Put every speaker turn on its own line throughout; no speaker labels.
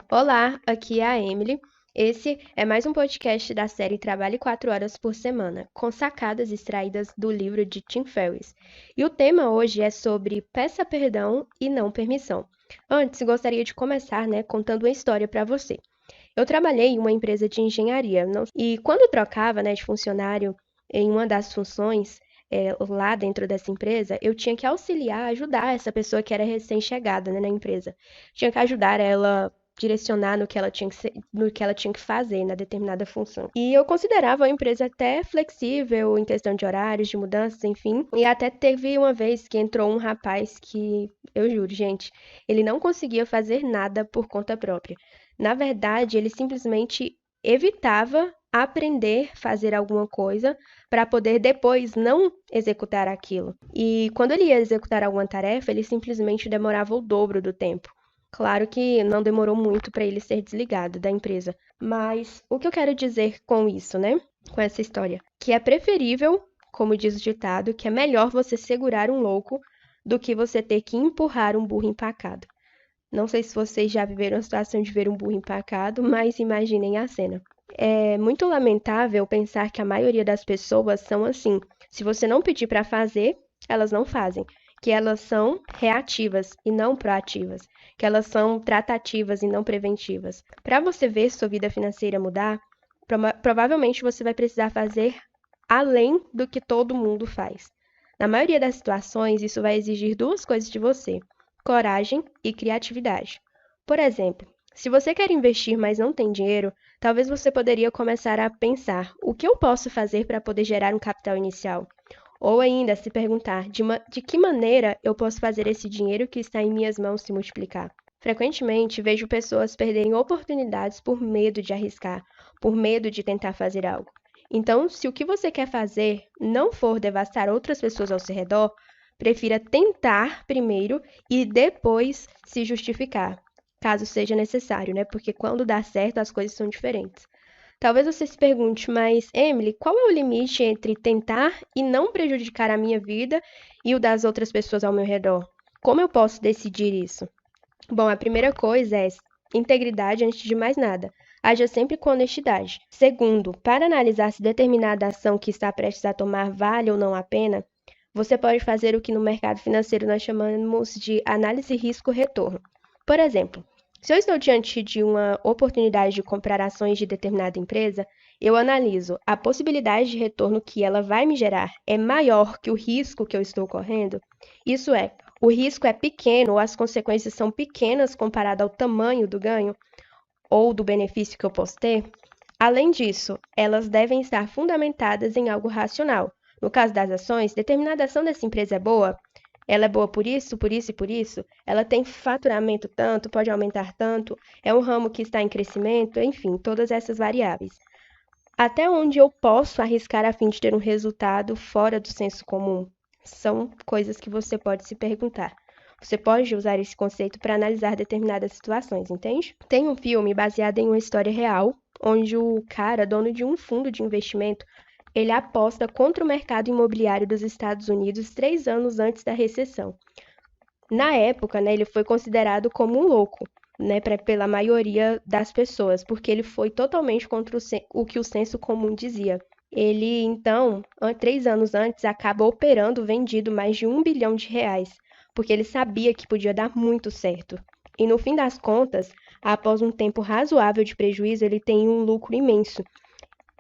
Olá, aqui é a Emily. Esse é mais um podcast da série Trabalhe 4 horas por semana, com sacadas extraídas do livro de Tim Ferriss. E o tema hoje é sobre peça perdão e não permissão. Antes, gostaria de começar, contando uma história para você. Eu trabalhei em uma empresa de engenharia e quando trocava, de funcionário em uma das funções lá dentro dessa empresa, eu tinha que auxiliar, ajudar essa pessoa que era recém-chegada, na empresa. Tinha que ajudar ela direcionar no que ela tinha que no que ela tinha que fazer na determinada função. E eu considerava a empresa até flexível em questão de horários, de mudanças, enfim. E até teve uma vez que entrou um rapaz que, eu juro, gente, ele não conseguia fazer nada por conta própria. Na verdade, ele simplesmente evitava aprender a fazer alguma coisa para poder depois não executar aquilo. E quando ele ia executar alguma tarefa, ele simplesmente demorava o dobro do tempo. Claro que não demorou muito para ele ser desligado da empresa, mas o que eu quero dizer com isso, Com essa história, que é preferível, como diz o ditado, que é melhor você segurar um louco do que você ter que empurrar um burro empacado. Não sei se vocês já viveram a situação de ver um burro empacado, mas imaginem a cena. É muito lamentável pensar que a maioria das pessoas são assim. Se você não pedir para fazer, elas não fazem. Que elas são reativas e não proativas. Que elas são tratativas e não preventivas. Para você ver sua vida financeira mudar, provavelmente você vai precisar fazer além do que todo mundo faz. Na maioria das situações, isso vai exigir duas coisas de você: coragem e criatividade. Por exemplo, se você quer investir, mas não tem dinheiro, talvez você poderia começar a pensar: o que eu posso fazer para poder gerar um capital inicial? Ou ainda se perguntar: de que maneira eu posso fazer esse dinheiro que está em minhas mãos se multiplicar? Frequentemente vejo pessoas perderem oportunidades por medo de arriscar, por medo de tentar fazer algo. Então, se o que você quer fazer não for devastar outras pessoas ao seu redor, prefira tentar primeiro e depois se justificar, caso seja necessário, Porque quando dá certo, as coisas são diferentes. Talvez você se pergunte, mas Emily, qual é o limite entre tentar e não prejudicar a minha vida e o das outras pessoas ao meu redor? Como eu posso decidir isso? Bom, a primeira coisa é integridade antes de mais nada. Haja sempre com honestidade. Segundo, para analisar se determinada ação que está prestes a tomar vale ou não a pena, você pode fazer o que no mercado financeiro nós chamamos de análise risco-retorno. Por exemplo, se eu estou diante de uma oportunidade de comprar ações de determinada empresa, eu analiso a possibilidade de retorno que ela vai me gerar é maior que o risco que eu estou correndo? Isso é, o risco é pequeno ou as consequências são pequenas comparado ao tamanho do ganho ou do benefício que eu posso ter? Além disso, elas devem estar fundamentadas em algo racional. No caso das ações, determinada ação dessa empresa é boa, ela é boa por isso, por isso e por isso, ela tem faturamento tanto, pode aumentar tanto, é um ramo que está em crescimento, enfim, todas essas variáveis. Até onde eu posso arriscar a fim de ter um resultado fora do senso comum? São coisas que você pode se perguntar. Você pode usar esse conceito para analisar determinadas situações, entende? Tem um filme baseado em uma história real, onde o cara, dono de um fundo de investimento, ele aposta contra o mercado imobiliário dos Estados Unidos 3 anos antes da recessão. Na época, ele foi considerado como um louco, pela maioria das pessoas, porque ele foi totalmente contra o que o senso comum dizia. Ele, então, 3 anos antes, acaba operando vendido mais de R$ 1 bilhão, porque ele sabia que podia dar muito certo. E no fim das contas, após um tempo razoável de prejuízo, ele tem um lucro imenso.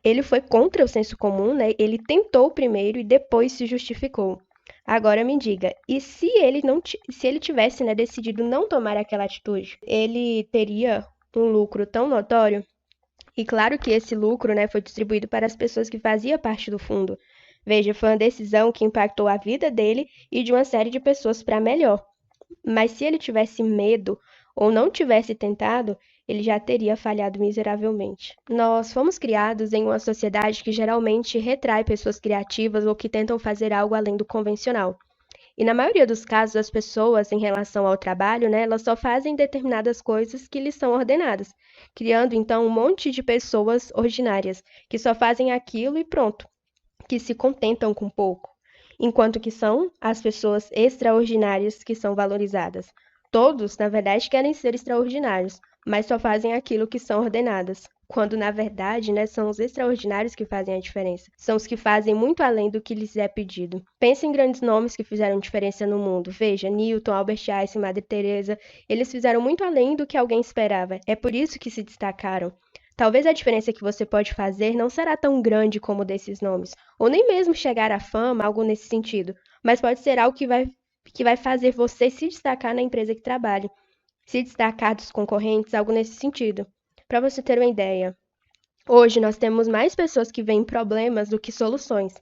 Ele foi contra o senso comum, Ele tentou primeiro e depois se justificou. Agora me diga, e se ele não, se ele tivesse, decidido não tomar aquela atitude, ele teria um lucro tão notório? E claro que esse lucro, foi distribuído para as pessoas que faziam parte do fundo. Veja, foi uma decisão que impactou a vida dele e de uma série de pessoas para melhor. Mas se ele tivesse medo ou não tivesse tentado, ele já teria falhado miseravelmente. Nós fomos criados em uma sociedade que geralmente retrai pessoas criativas ou que tentam fazer algo além do convencional. E na maioria dos casos, as pessoas, em relação ao trabalho, elas só fazem determinadas coisas que lhes são ordenadas, criando então um monte de pessoas ordinárias, que só fazem aquilo e pronto, que se contentam com pouco, enquanto que são as pessoas extraordinárias que são valorizadas. Todos, na verdade, querem ser extraordinários, mas só fazem aquilo que são ordenadas. Quando, na verdade, né, são os extraordinários que fazem a diferença. São os que fazem muito além do que lhes é pedido. Pense em grandes nomes que fizeram diferença no mundo. Veja, Newton, Albert Einstein, Madre Teresa. Eles fizeram muito além do que alguém esperava. É por isso que se destacaram. Talvez a diferença que você pode fazer não será tão grande como desses nomes, ou nem mesmo chegar à fama, algo nesse sentido, mas pode ser algo que vai fazer você se destacar na empresa que trabalha, se destacar dos concorrentes, algo nesse sentido. Para você ter uma ideia, hoje nós temos mais pessoas que veem problemas do que soluções.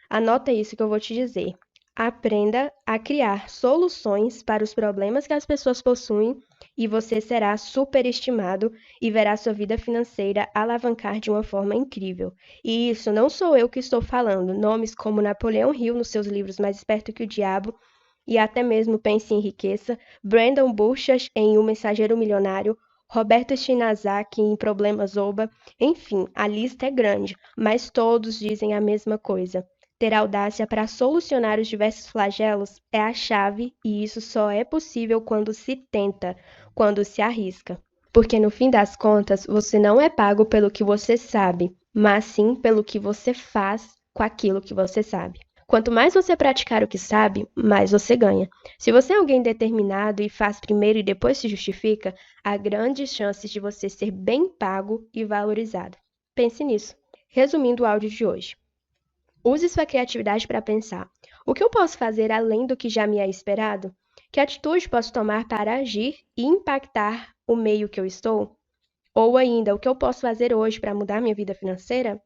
Anota isso que eu vou te dizer. Aprenda a criar soluções para os problemas que as pessoas possuem e você será superestimado e verá sua vida financeira alavancar de uma forma incrível. E isso não sou eu que estou falando. Nomes como Napoleão Hill nos seus livros Mais Esperto que o Diabo e até mesmo Pense em Riqueza, Brandon Burchard em O Mensageiro Milionário, Roberto Shinazaki em Problemas Oba, enfim, a lista é grande, mas todos dizem a mesma coisa. Ter audácia para solucionar os diversos flagelos é a chave e isso só é possível quando se tenta, quando se arrisca. Porque no fim das contas, você não é pago pelo que você sabe, mas sim pelo que você faz com aquilo que você sabe. Quanto mais você praticar o que sabe, mais você ganha. Se você é alguém determinado e faz primeiro e depois se justifica, há grandes chances de você ser bem pago e valorizado. Pense nisso. Resumindo o áudio de hoje. Use sua criatividade para pensar. O que eu posso fazer além do que já me é esperado? Que atitude posso tomar para agir e impactar o meio que eu estou? Ou ainda, o que eu posso fazer hoje para mudar minha vida financeira?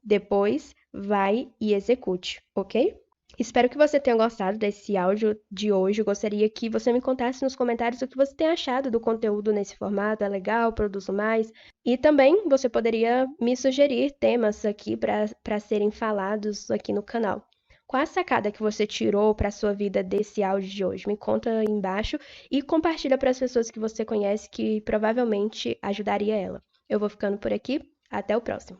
Depois, vai e execute, ok? Espero que você tenha gostado desse áudio de hoje. Eu gostaria que você me contasse nos comentários o que você tem achado do conteúdo nesse formato. É legal? Produzo mais? E também você poderia me sugerir temas aqui para serem falados aqui no canal. Qual a sacada que você tirou para a sua vida desse áudio de hoje? Me conta aí embaixo e compartilha para as pessoas que você conhece que provavelmente ajudaria ela. Eu vou ficando por aqui. Até o próximo.